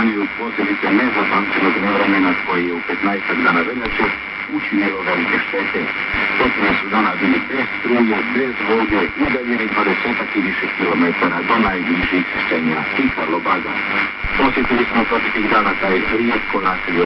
Јанију последице незапамтеnog невремена кој je u 15 dana veljače učinilo velike štete. Potpuno su dana bili bez struje, bez vode, udaljeni 20 i više kilometara do najbližih centra i Karlobaga. Posjetili smo proteklih dana taj rijetko naselje